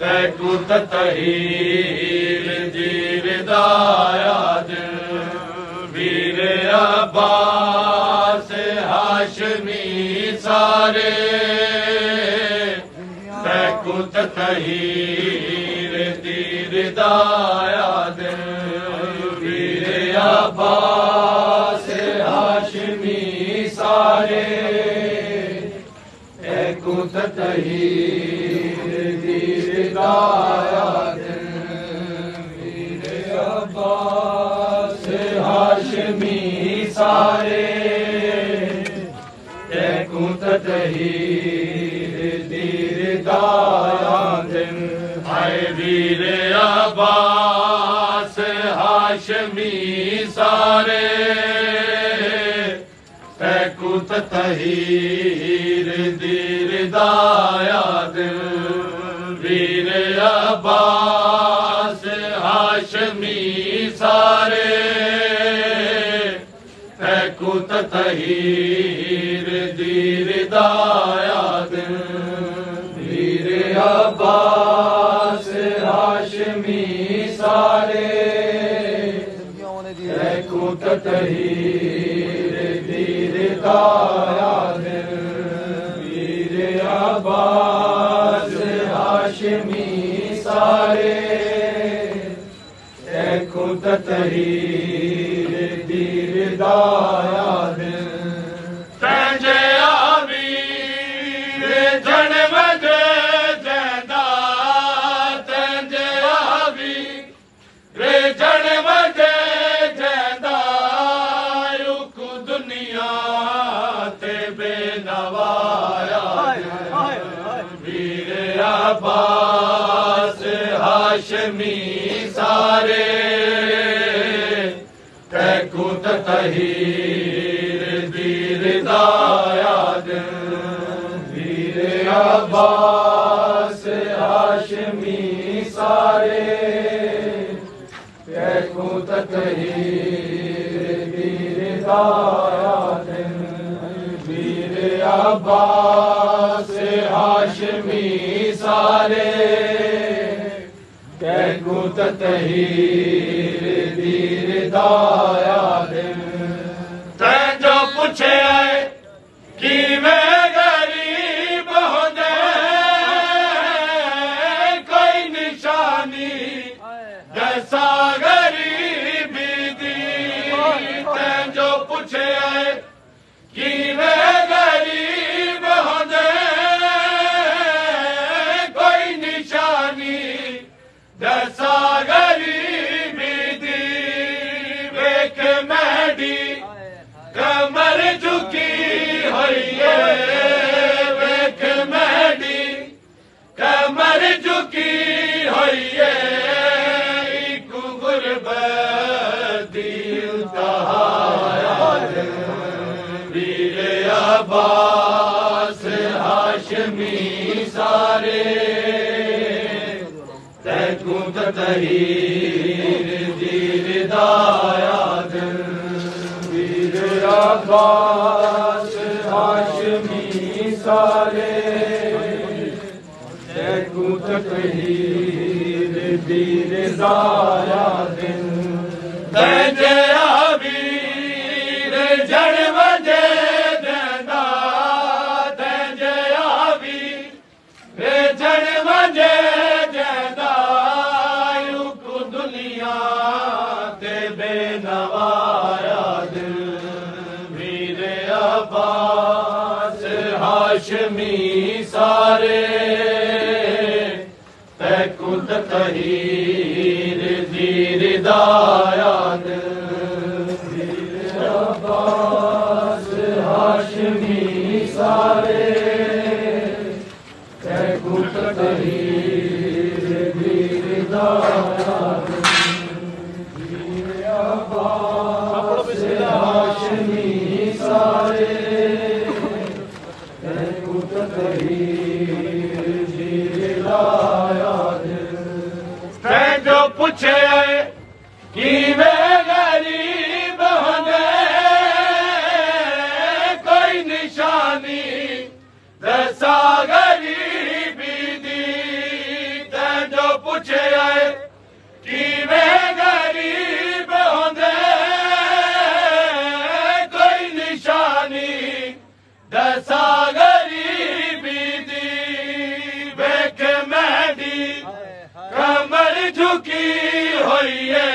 तैकू तहीर जीर दायाद वीर अब्बास हाशमी सारे तैकू तहीर जीर दायाद वीर अब्बास हाशमी सारे तैकू तहीर दायाद वीर अब्बास हाशमी सारे तैकू तहीर दीर दायाद हाय वीर अब्बास हाशमी सारे तैकू तहीर दीर दायाद वीर अब्बास हाशमी सारे तैकू तहीर दीर दायाद वीर अब्बास हाशमी सारे तैकू तहीर दीर दायाद वीर अब्बास हाशमी सारे तैकू तहीर दीर दायाद तंजे आवीर जन्म दे जैदा तंजे आवीर जन्म दे जैदा युक दुनिया ते बेनवाया वीर अब्बास हाशमी सारे तैकू तहीर दीर दायाद वीर अब्बास हाशमी सारे तैकू तहीर दीर दायाद वीर अब्बास हाशमी सारे तैकू तहीर दीर दायाद तैजो पूछे कि मैं गरीब होंदे कोई निशानी जैसा गरीबी दी तैजो पूछे कि मैं गरीब होंदे कोई निशानी जैसा गरीबी दी वेख मैडी कमर झुकी हुई है वेख मैडी कमर झुकी हुई है एक गुरबत दी उतार वीर अब्बास हाशमी सारे तैकू तहीर दीर दायाद वीर अब्बास हाशमी सारे तैकू तहीर दीर दायाद तैजे आवीर जन्म दे देंदा तैजे आवीर जन्म दे देंदा युक दुनिया ते बेनवाया वीर अब्बास हाशमी सारे तैकू तहीर दीर दायाद वीर अब्बास हाशमी सारे तैकू तहीर दीर दायाद वीर अब्बास हाशमी सारे तैकू तहीर दीर दायाद तैजो पूछे कि वे गरीब होंदे कोई निशानी दसा गरीबी दी पुछे आए किवें गरीब होंदे कोई निशानी दसा गरीबी दी वेख मेहदी कमर झुकी हुई है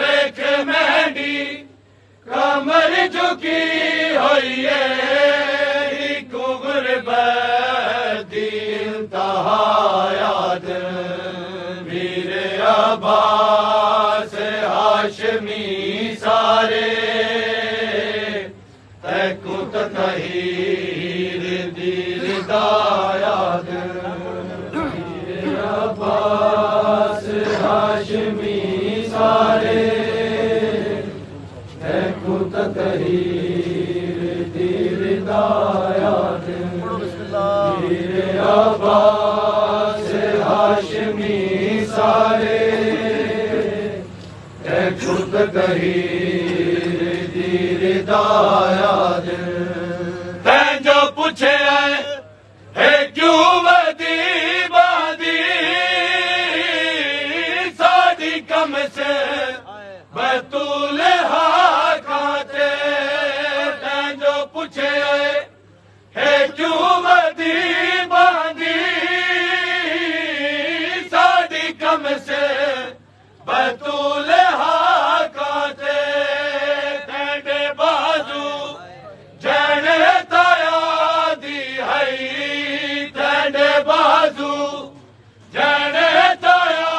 वेख मेहदी कमर झुकी हुई है गुरबत दी इंतहा याद वीर अब्बास हाशमी सारे तैकू तहीर दीर दा याद वीर अब्बास हाशमी सारे तैकू तहीर दीर दा याद वीर अब्बास हाशमी सारे तैकू तहीर दीर दा याद तैं जो पुछे है क्यों वदी बादी सादी कम से बतूल हाकाते तैं जो पुछे है क्यों वदी बादी सादी कम से बतूल हाकाते तेरे बाजू जने ताया दी हई तेरे बाजू जने ताया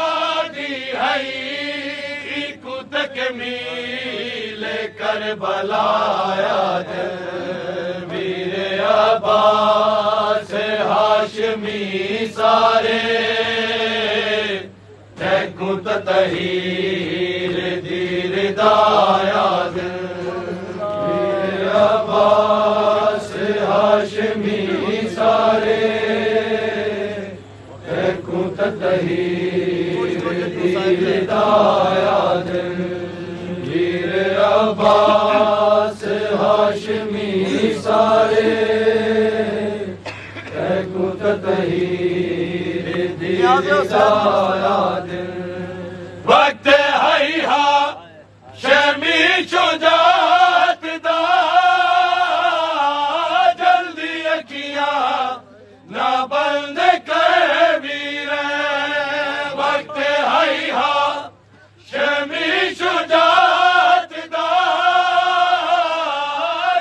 दी हई कुतक मील कर बलाया वीर अब्बास हाशमी सारे तैकू तहीर दीर दा याद वीर अब्बास हाशमी सारे तैकू तहीर दीर दा याद वीर अब्बास हाशमी सारे तैकू तहीर दीर दा याद वक्त हई हा शमी शुजात दा जल्दी अखियां ना बंद कर वीर वक्त हई हा शमी शुजात दा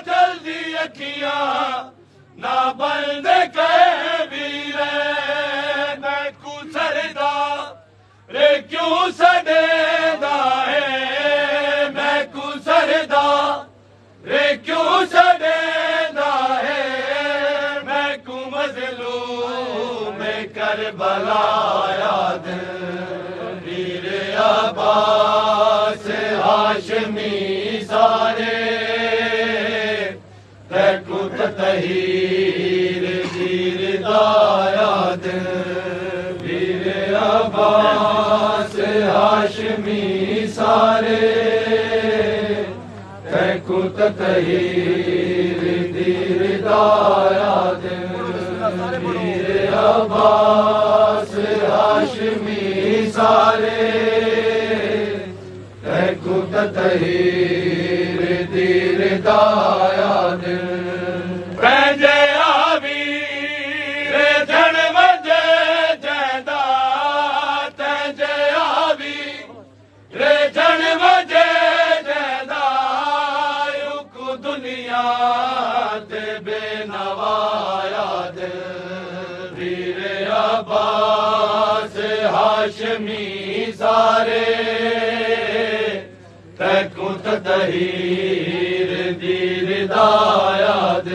जल्दी अखियां ना बंद कर वीर मैं कुसरदा रे क्यों सदेदा है मैं कुसरदा रे क्यों सदेदा है मैं कु मजलूम करबला याद वीर अब्बास हाशमी सारे तैकू तहीर दीर दा याद वीर अब्बास हाशमी सारे तैकू तहीर दीर दा याद वीर अब्बास हाशमी सारे तैकू तहीर दीर दा याद पंहिंजे आवी रे जन वजे जंदा तंहिंजे आवी रे जन वजे जंदा युक दुनिया ते बेनवा याद वीर अब्बास हाशमी सारे तैकू तहीर दीर दा याद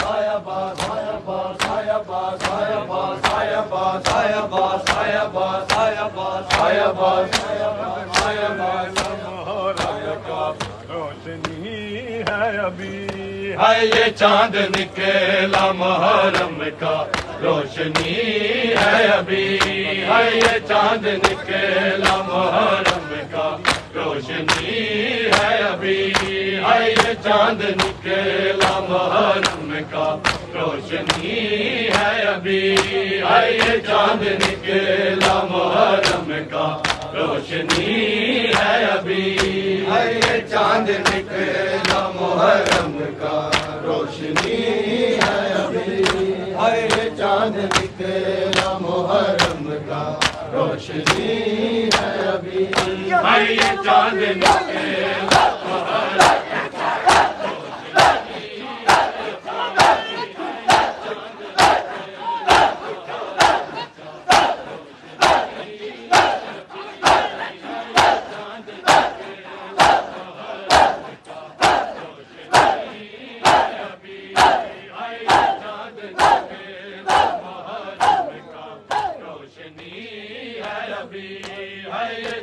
Ayabas, सायबा सायबा सायबा सायबा सायबा सायबा सायबा मोहर्रम का रोशनी है अभी है ये चांद निकला मुहर्रम का रोशनी है अभी है ये चांद निकला मुहर्रम का रोशनी है अभी है ये चांद निकला मुहर्रम का रोशनी है अभी है ये चांद निकला मुहर्रम का रोशनी है अभी है ये चांद निकला मुहर्रम का रोशनी है अभी है ये चांद निकला मुहर्रम का रोशनी है अभी है ये चांद निकला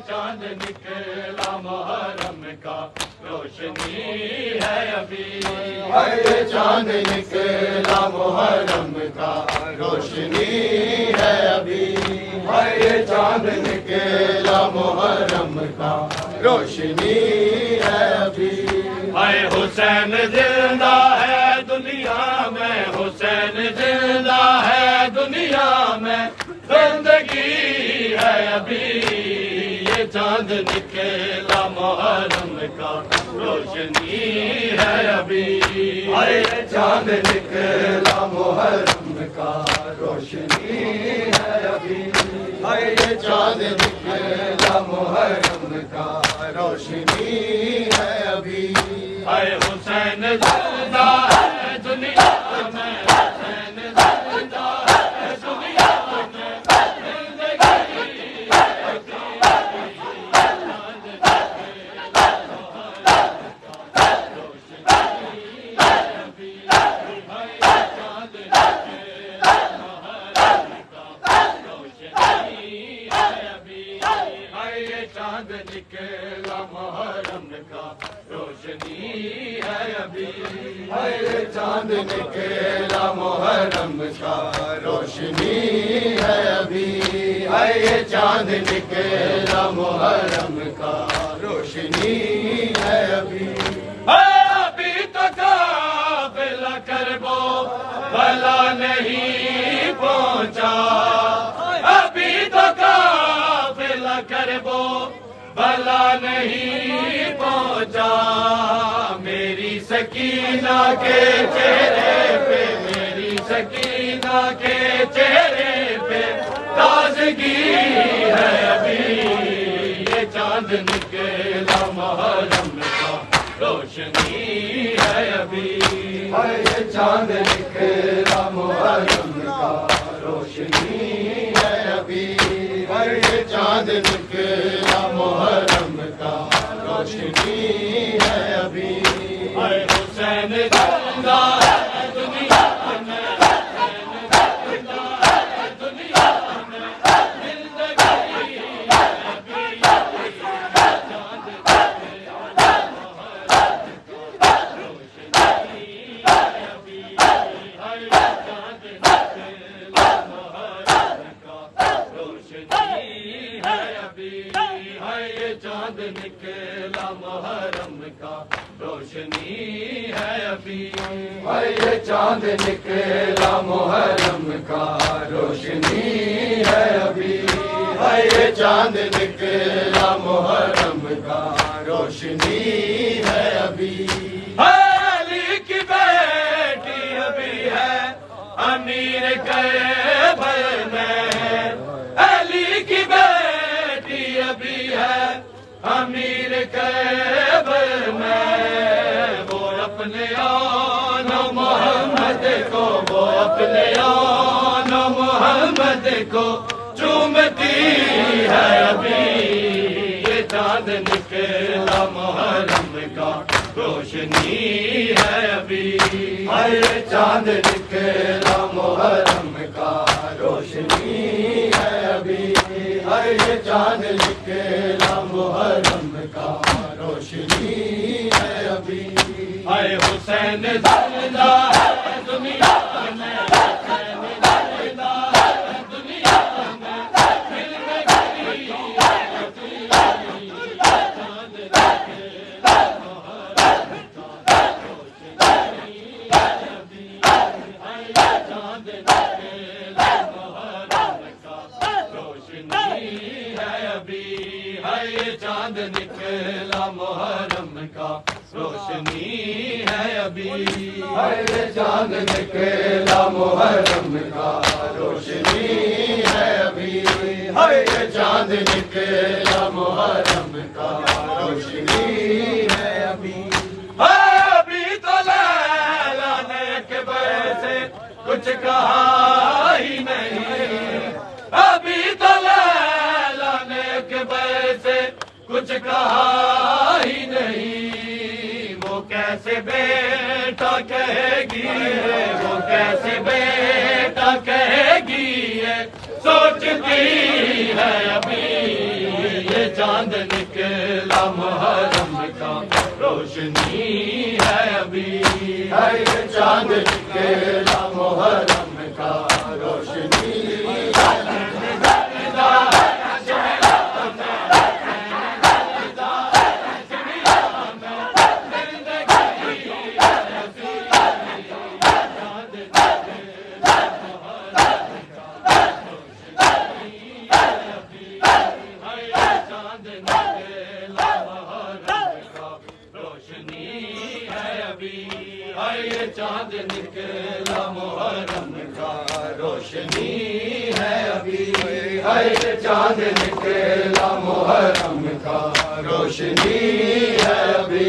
चांद निकला मुहर्रम का रोशनी है अभी है ये चांद निकला मुहर्रम का रोशनी है अभी है ये चांद निकला मुहर्रम का रोशनी है अभी है हुसैन जिंदा है दुनिया में हुसैन जिंदा है दुनिया में जिंदगी है अभी चांद निकला मुहर्रम का रोशनी है अभी है चांद निकला मुहर्रम का रोशनी है अभी है चांद निकला मुहर्रम का रोशनी है अभी है हुसैन जिंदा है दुनिया में हुसैन जिंदा है दुनिया में चांद निकला मुहर्रम का रोशनी है अभी है चांद निकला मुहर्रम का रोशनी है अभी है चांद निकला मुहर्रम का रोशनी है अभी अभी तो काफिला करबो भला नहीं पहुंचा अभी तो काफिला करबो भला नहीं पहुंचा मेरी सकीना के चेहरे पे मेरी सकीना के चेहरे पे ताजगी है अभी ये चांद निकला मुहर्रम का रोशनी है अभी है ये चांद निकला मुहर्रम का रोशनी है अभी है ये चांद निकला मुहर्रम का रोशनी है अभी है हुसैन जिंदा है दुनिया में हुसैन जिंदा है दुनिया में जिंदगी है अभी चांद निकला मुहर्रम का रोशनी है अभी है चांद निकला मुहर्रम का रोशनी है अभी है ये चांद निकला मुहर्रम का रोशनी है अभी है ये चांद निकला मुहर्रम का रोशनी है अभी है ये चांद निकला मुहर्रम का रोशनी है अभी अली की बेटी अभी है अमीर कैबर में अली की बेटी अभी है अमीर कैबर में वो अपने आन मोहम्मद को वो अपने आन मोहम्मद को चूमती है अभी ये चांद निकला मुहर्रम का रोशनी है अभी है चांद निकला मुहर्रम का चांद निकला मुहर्रम का रोशनी है अभी। हाय हुसैन जिंदा है दुनिया में, हुसैन जिंदा है दुनिया में, दिल में गिरी चांद निकला मुहर्रम का रोशनी है अभी। हाय चांद निकला मुहर्रम का रोशनी है अभी। हाय चांद निकला मुहर्रम का रोशनी है अभी। हाय चांद निकला मुहर्रम का रोशनी है अभी। हाय चांद निकला मुहर्रम का रोशनी है अभी। अभी तो लैला ने अकबर से कुछ कहा ही नहीं, अभी तो लैला ने अकबर से कुछ कहा ही नहीं। वो कैसे बेटा कहेगी, वो कैसे बेटा कहेगी, ये सोचती है अभी। ये चांद निकला मुहर्रम का रोशनी है अभी। हर चांद निकला मुहर्रम का रोशनी है अभी। चांद निकला मुहर्रम का रोशनी है अभी। हाय चांद निकला मुहर्रम का रोशनी है अभी।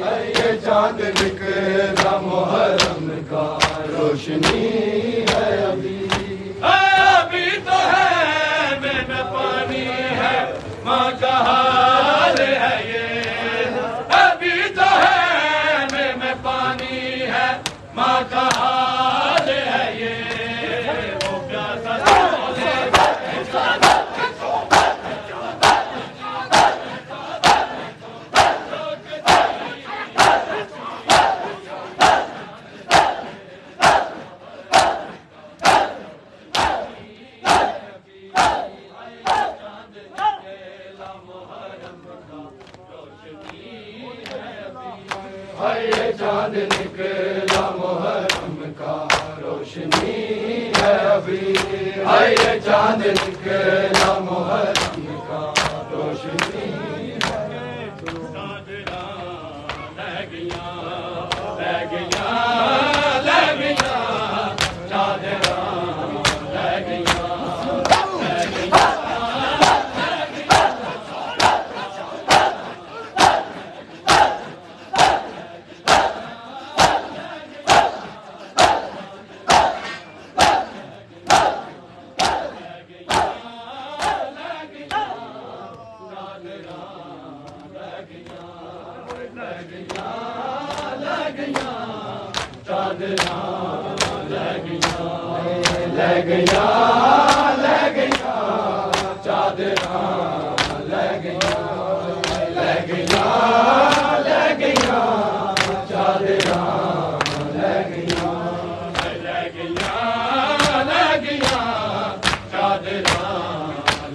हाय चांद निकला मुहर्रम का रोशनी है अभी। अभी तो है में पानी है, माँ का हाल है ये। अभी तो है में पानी है, माँ का हाल है ये। वो प्यासा चांद निकला मुहर्रम का रोशनी है अभी। हाय चांद निकला मुहर्रम का रोशनी है। चांदना लग गया, लग गया, लग गया, चांदना लग गया, लग गया। लग गया, लग गया, चादरा लग गया, लग गया, लग गया, चादरा लग गया, लग गया, लग गया, चादरा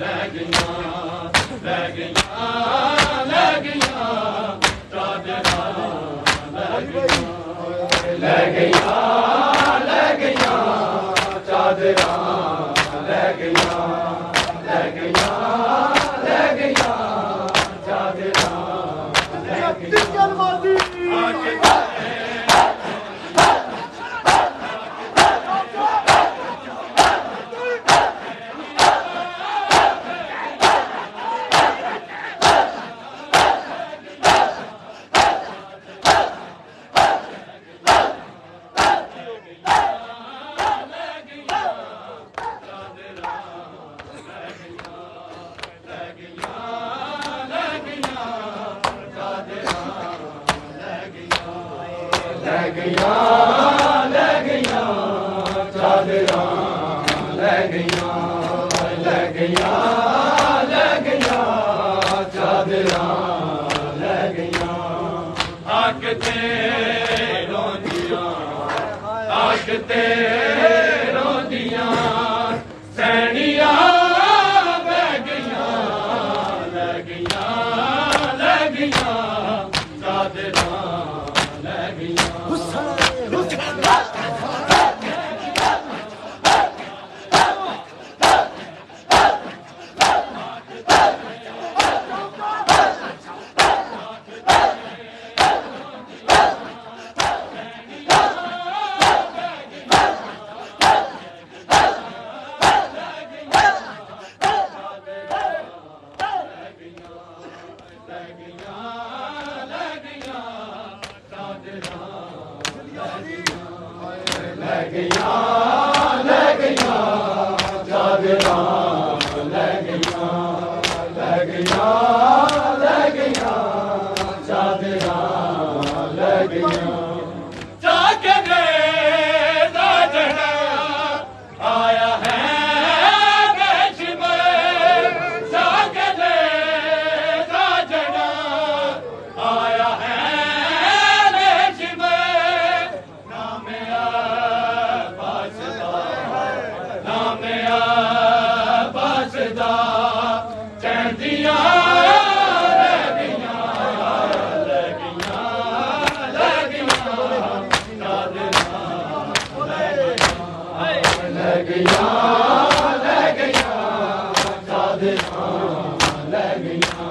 लग गया, लग गया, लग गया, चादरा लग गया, लग गया, लग गया, चादरा लग गया, लग गया, लग गया, चादरा लग गया। लग गया, लग गया, चादरा लग गया, लग गया, लग ते रोंदियां सैनियां बह गईयां लगियां लगियां चादरां लगियां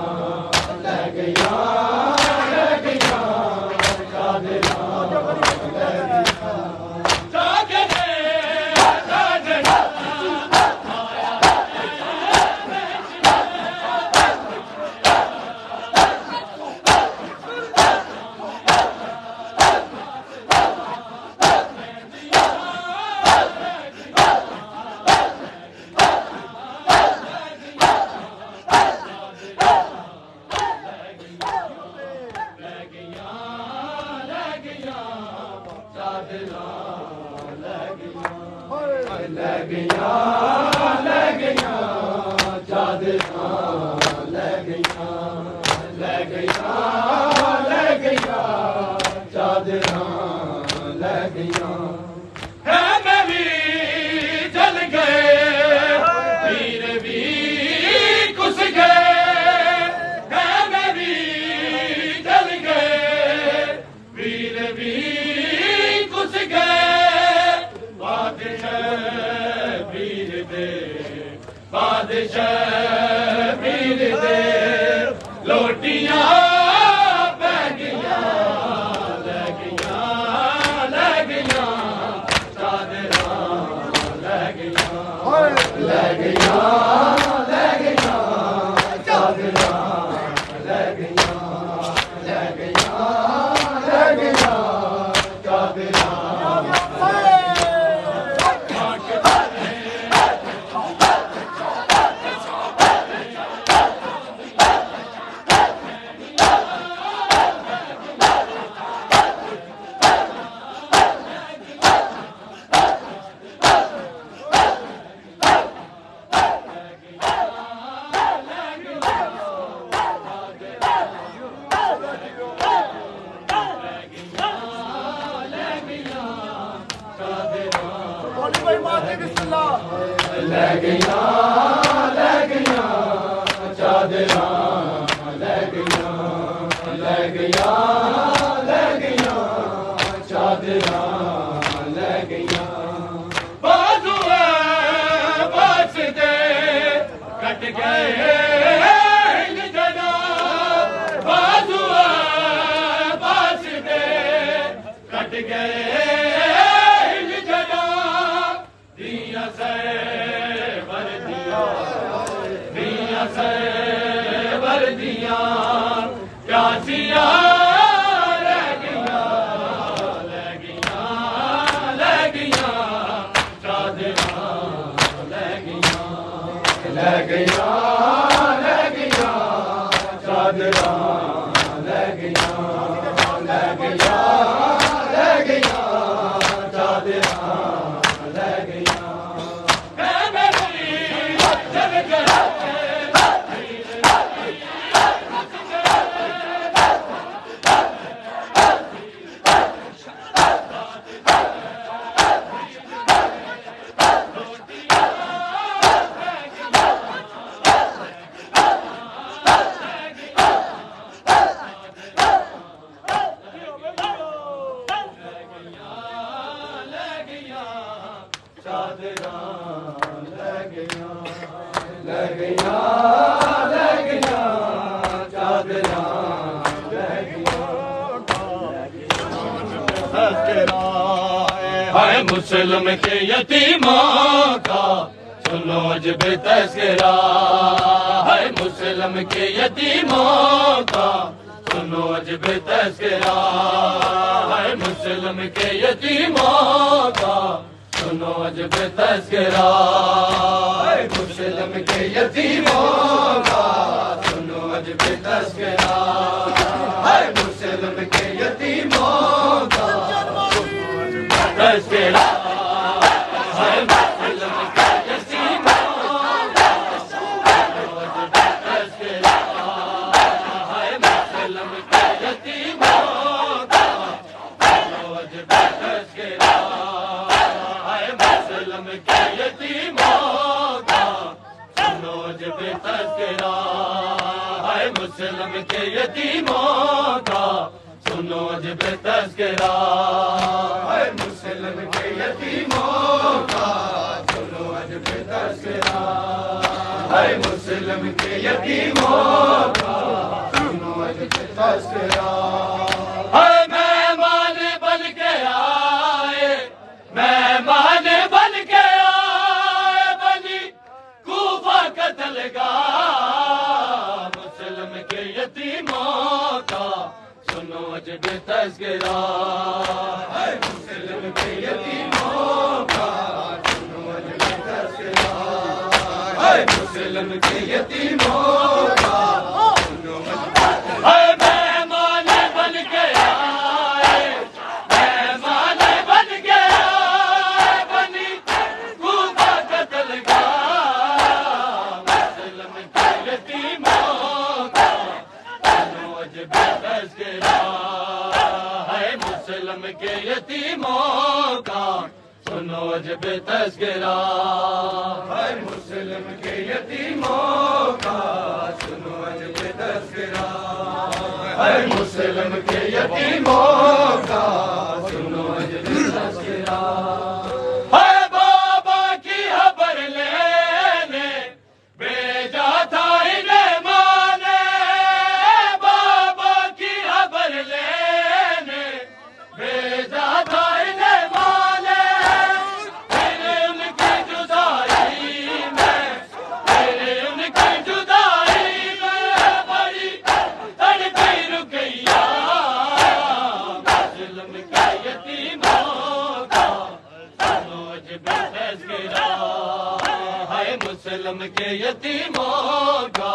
हाय मुस्लिम के यतीमों का सुनो अजब तज़किरा, हाय मुस्लिम के यतीमों का सुनो अजब तज़किरा, हाय मुस्लिम के यतीमों का सुनो अजब तज़किरा, हाय मुस्लिम के यतीमों का सुनो अजब तज़किरा, हाय मुस्लिम के यतीमों का तज़किरा, हाय मुस्लिम के यतीमों का तज़किरा, हाय मुस्लिम के यतीमों का अजब तज़किरा, हाय मुस्लिम के यतीमों का सुनो अजब तज़किरा, हाय मुस्लिम के यतीमों का सुनो अजब तज़किरा, हाय मुस्लिम के यतीमों का सुनो अजब तज़किरा, हाय मुस्लिम के यतीमों का सुनो अजब तज़किरा, हाय मेहमान बन के आए, मेहमान बन के आए बनी कूफा कत्लगाह, मुस्लिम के यतीमों का सुनो अजब तज़किरा, हाय मुस्लिम के यतीमों का सुनो अजब तज़किरा, हाय मुस्लिम के यतीमों का सुनो अजब तज़किरा, हाय मेहमान बन के आए, मेहमान बन के आए बनी कूफा कत्लगाह, मुस्लिम के यतीमों का सुनो अजब तज़किरा, हाय मुस्लिम के यतीमों का सुनो अजब तज़किरा, हाय मुस्लिम के यतीमों का सुनो अजब तज़किरा, हाय मुस्लिम के यतीमों का सुनो अजब तज़किरा, हाय बाबा की खबर लेने भेजा था इन्हें माने, बाबा की खबर लेने भेजा था इन्हें माने, फिर उनकी जुदाई में, फिर उनकी जुदाई में बड़ी तड़पी रुकैया, मुस्लिम के यतीमों का सुनो अजब तज़किरा, हाय मुस्लिम के यतीमों का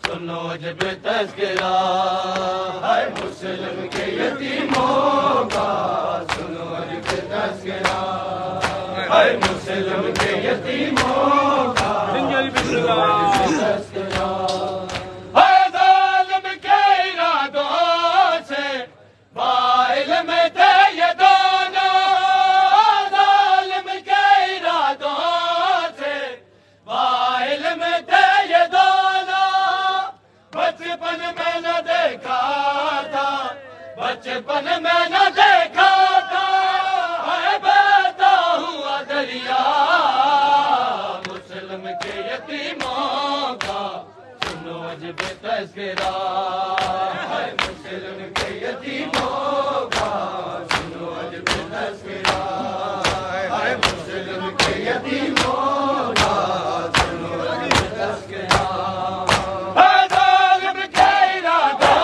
सुनो अजब तज़किरा, हाय मुस्लिम के यतीमों का सुनो अजब तज़किरा, हाय मुस्लिम के यतीमों का सुनो अजब तज़किरा, हाय ज़ालिम के इरादों से बाइल में थे ये दोनों, ज़ालिम के इरादों से बाइल में थे ये दोनों, बचपन में न देखा था, बचपन में न देखा था, है बहता हुआ दरिया, मुस्लिम के यतीमों का सुनो अजब तज़किरा, है मुस्लिम के यतीमों का सुनो अजब तज़किरा, है मुस्लिम के यतीमों का सुनो अजब तज़किरा, है ज़ालिम के इरादों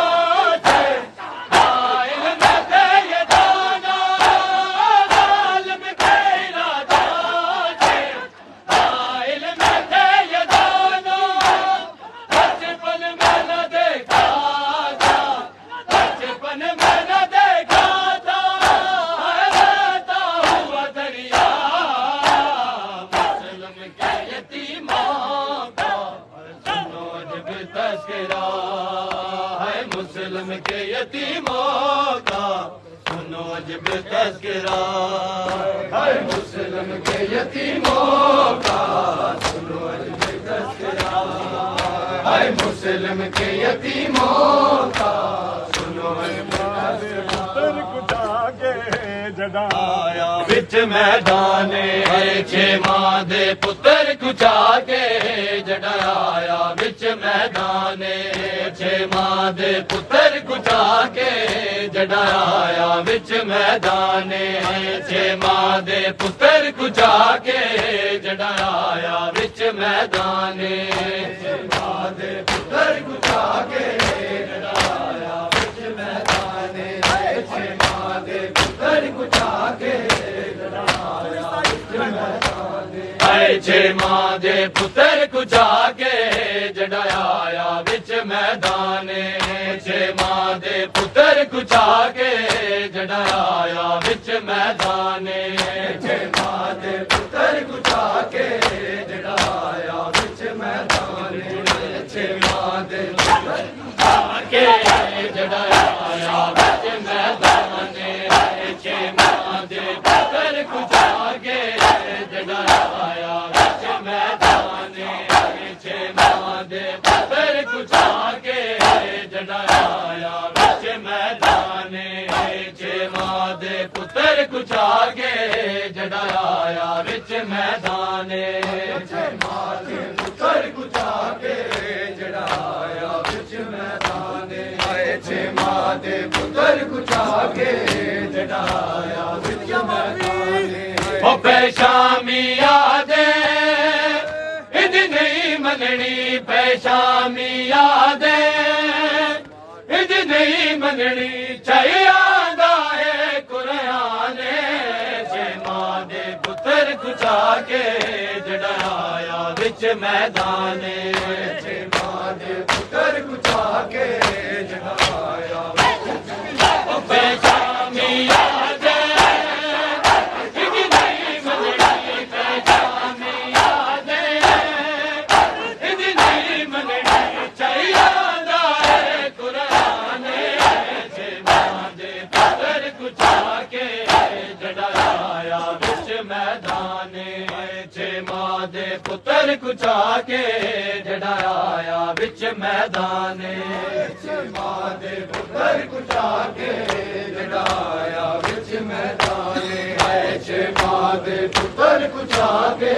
से बाइल में थे ये दोनों, ज़ालिम के इरादों से बाइल में थे ये दोनों, बचपन में न देखा था, बचपन में न देखा था, है बहता हुआ दरिया, मुस्लिम के यतीमों का सुनो अजब तज़किरा, है मुस्लिम के यतीमों का सुनो अजब तज़किरा, है मुस्लिम के यतीमों का सुनो अजब तज़किरा, है मुस्लिम के यतीमों का सुनो अजब तज़किरा, मैदान आया विच मैदाने छे मां दे पुत्र कुचा के जड़ा आया विच मैदाने छे मां दे पुत्र कुचा के जड़ा आया विच मैदाने छे मां दे पुत्र कुचा के जड़ा आया विच मैदाने छे मां दे पुत्र कुचा के जड़ा आया विच मैदाने छे मां दे पुत्र कुचा के जड़ा आया विच मैदाने छे मां दे पुत्र कुचा के जड़ा आया विच मैदाने छे मां दे पुत्र कुचा के जड़ा आया विच मैदाने छे मां दे पुत्र कुचा के जड़ा आया विच मैदाने छे मां दे पुत्र के जड़ा आया विच मैदाने छे मां दे पुत्र कुचा के जड़ा आया विच मैदाने छे मां दे पुत्र कुचा के जड़ा आया विच मैदाने छे मां दे पुत्र कुचा के जड़ा आया विच मैदाने छे मां दे पुत्र कुचा के जड़ा आया विच मैदाने छे मां दे पुत्र कुचा के जड़ा आया विच मैदाने ओ पेशामी यादे इद नहीं मननी पेशामी यादे इद नहीं मननी चाहिए कुराने छे मां दे पुत्र कुचा के जड़ा आया विच मैदाने छे मां दे पुत्र कुचा के जड़ा आया पेशामी यादे इद नहीं मननी पेशामी यादे इद नहीं मननी चाहिए कुराने छे मां दे पुत्र कुचा के जड़ा आया विच मैदाने छे मां दे पुत्र कुचा के जड़ा आया विच मैदाने छे मां दे पुत्र कुचा के जड़ा आया विच मैदाने छे मां दे पुत्र कुचा के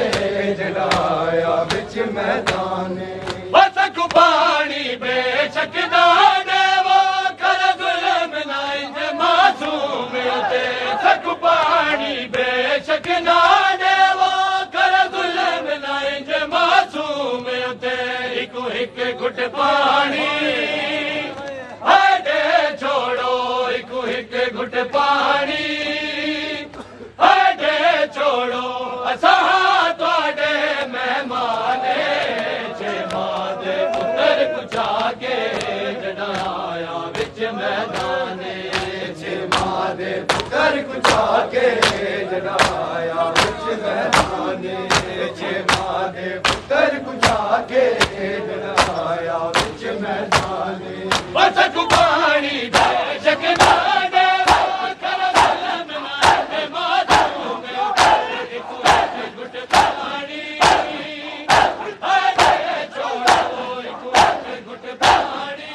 जड़ा आया विच मैदाने बस पानी बेशक ना देवो कर जुल्म नाई जे मासूम ते सक पानी बेशक ना देवो कर जुल्म नाई जे मासूम ते हिकु हिक घुट पानी हटे छोड़ो हिकु हिक घुट पानी हटे छोड़ो असा तुहाडे मेहमाने छे मां दे पुत्र कुचा के जड़ा आया विच मैदाने छे मां दे पुत्र कुचा के जड़ा आया विच मैदाने छे मां दे पुत्र कुचा के जड़ा आया विच मैदाने बस पानी बेशक ना देवो कर जुल्म नाई मासूम हिकु हिक घुट पानी हटे छोड़ो हिकु हिक घुट पानी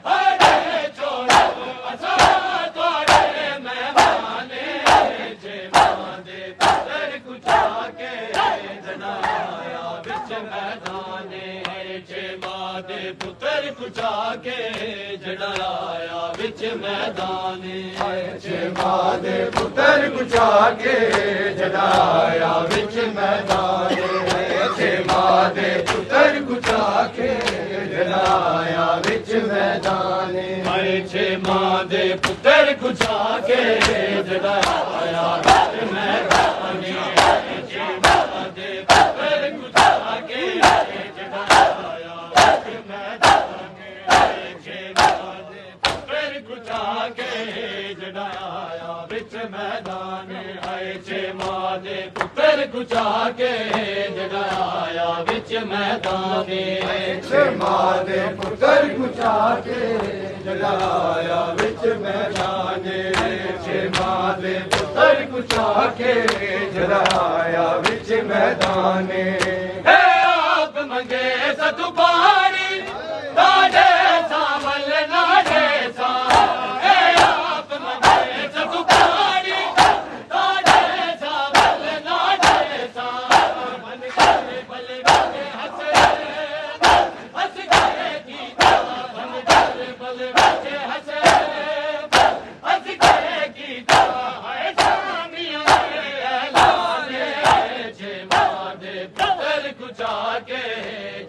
हटे छोड़ो असा तुहाडे मेहमाने छे मां दे पुत्र कुचा के जड़ा आया विच मैदाने छे मां दे पुत्र कुचा के जड़ा आया विच मैदाने छे मां दे पुत्र कुचा के जड़ा आया विच मैदाने छे मां दे पुत्र कुचा के जड़ा आया विच मैदाने छे मां दे पुत्र कुचा के जड़ा आया विच मैदाने छे मां दे पुत्र कुचा के जड़ा आया विच मैदाने छे मां दे पुत्र कुचा के जड़ा आया विच मैदाने छे मां दे पुत्र कुचा के जड़ा आया विच मैदाने छे मां दे पुत्र कुचा के जड़ा आया विच मैदाने छे मां दे पुत्र कुचा के जड़ा आया विच मैदाने आप मंगे सतु पानी ताजे सावल नाजे सा आप मंगे सतु पानी दे पुत्र कुचा के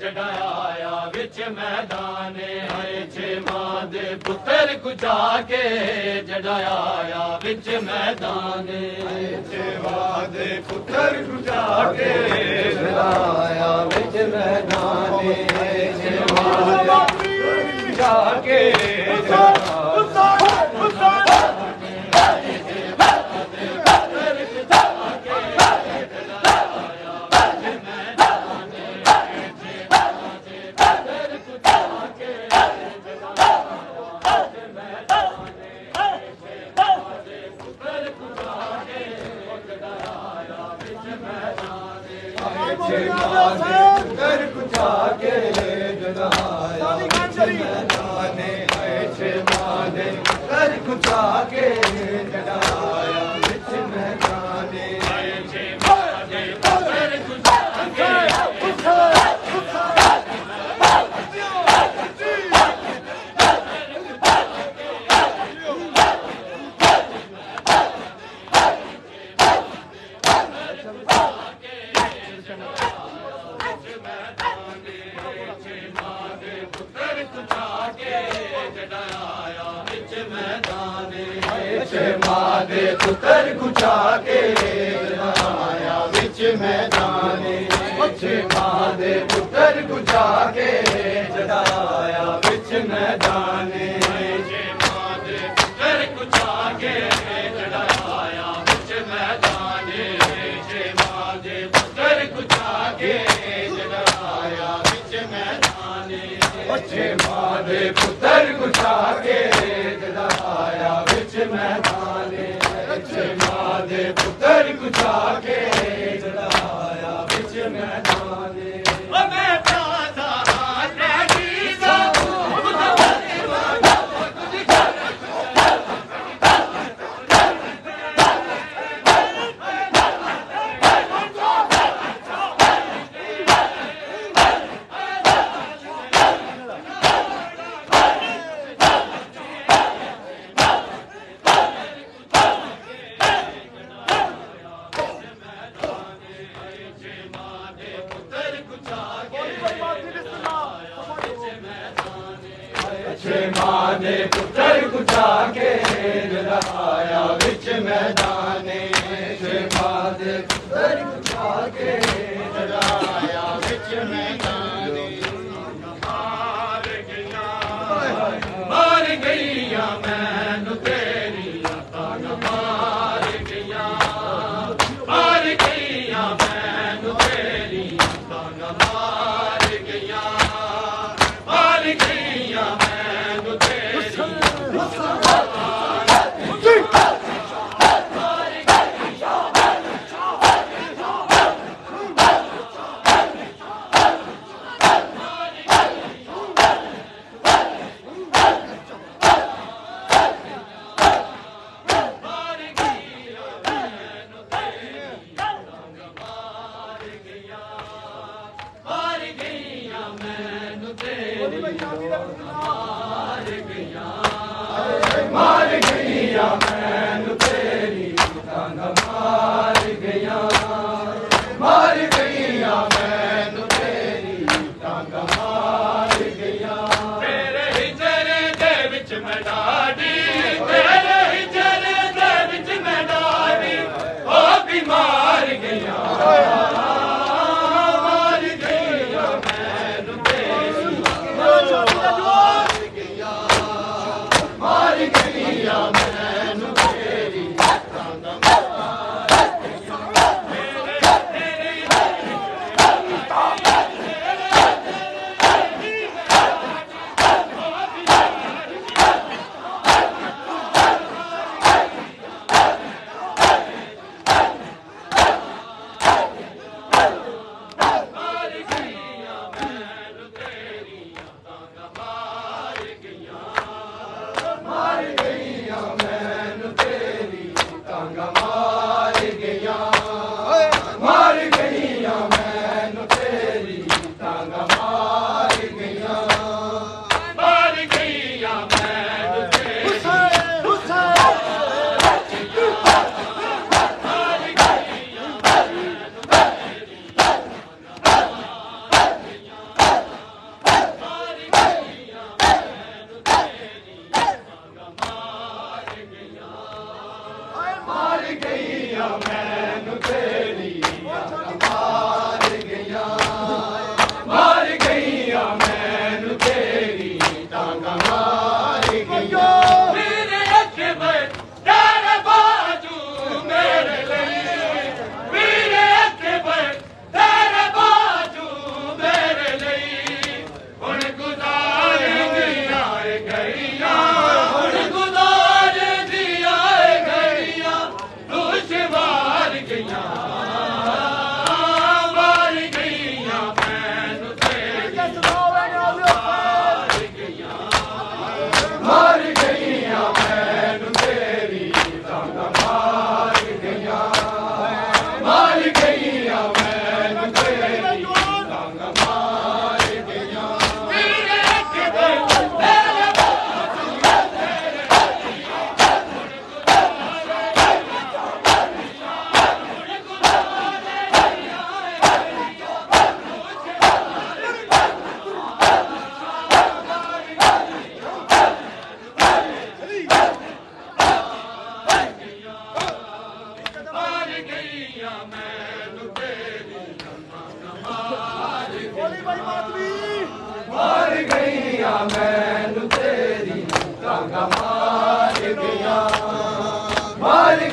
जड़ाया विच मैदाने छे मां दे पुत्र कुचा के जड़ाया विच मैदाने छे मां दे पुत्र कुचा के जड़ाया विच मैदाने छे मां दे कुचा के कर कुचा के जड़ाया विच मैदाने छे मां दे कर कुचा के जड़ाया विच मैदाने छे मां दे कर कुचा के छे मां दे पुत्र कुचा के जड़ाया विच मैदाने छे मां दे पुत्र कुचा के जड़ाया विच मैदाने छे मां दे पुत्र कुचा के जड़ाया विच मैदाने छे मां दे पुत्र कुचा के जड़ाया विच मैदाने छे मां दे पुत्र कुचा के जड़ाया विच मैदाने छे मां दे पुत्र कुचा के जड़ाया विच मैदाने मैं प्यासा छे मां दे पुत्र कुचा के जड़ाया विच मैदाने छे मां दे पुत्र कुचा के जड़ाया विच मैदाने मार गईया मैनू तेरिया तान मार गईया मैनू तेरिया तान मार गईया मार गईया मैनू तेरी तान मार गईया मैनू तेरी तान मार गईया तेरे हिजरे दे विच मैं डाडी तेरे हिजरे दे विच मैं डाडी ओ बीमार गईया मार गईया मैनू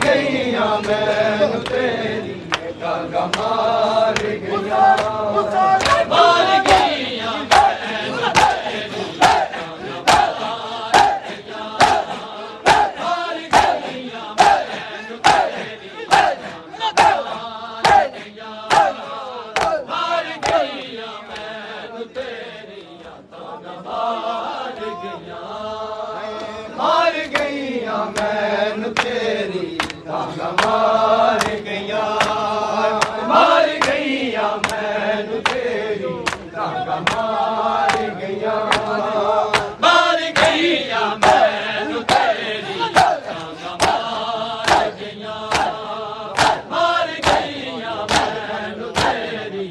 गईयां मैनू तेरी डांगा मार गईयां मार गईयां मैनू तेरी डांगा मार गईयां मार गईयां मैनू तेरी डांगा मार गईयां मार गईयां मैनू तेरी डांगा मार गईयां मार गईयां मैनू तेरी डांगा मार गईयां मार गईयां मैनू तेरी डांगा मार गईयां मार गईयां मैनू तेरी डांगा मार गईयां मार गईयां मैनू तेरी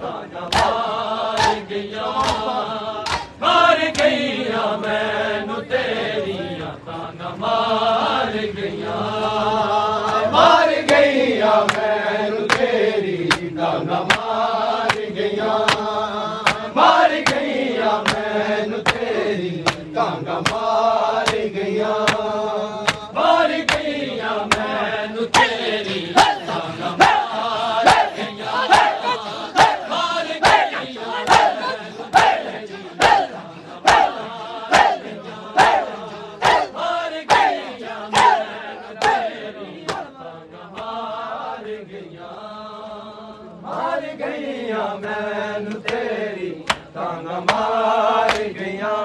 डांगा मार गईयां मार गईयां मैनू तेरी डांगा मार गईयां मार गईयां मैनू तेरी डांगा मार गईयां मार गईयां मैनू तेरी डांगा मार गईयां मार गईयां मैनू तेरी डांगा मार गईयां मार गईयां मैनू तेरी डांगा मार गईयां मार गईयां मैनू तेरी डांगा मार गईयां मार गईयां मैनू तेरी डांगा मार गईयां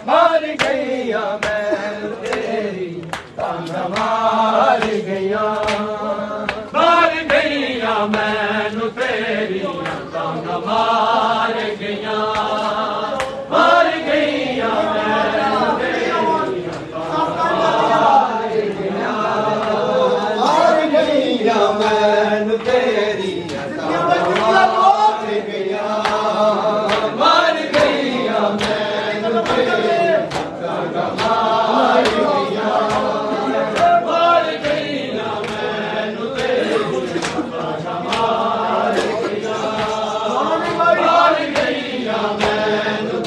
मार गईयां मैनू तेरी डांगा मार गईयां मार गईयां मैनू तेरी डांगा मार गईयां मार गईयां मैनू तेरी मार गईयां मैनू तेरी डांगा मार गईयां मार गईयां मैनू तेरी डांगा मार गईयां मार गईयां मैनू तेरी डांगा मार गईयां मार गईयां मैनू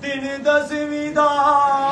दिन दसवीं दा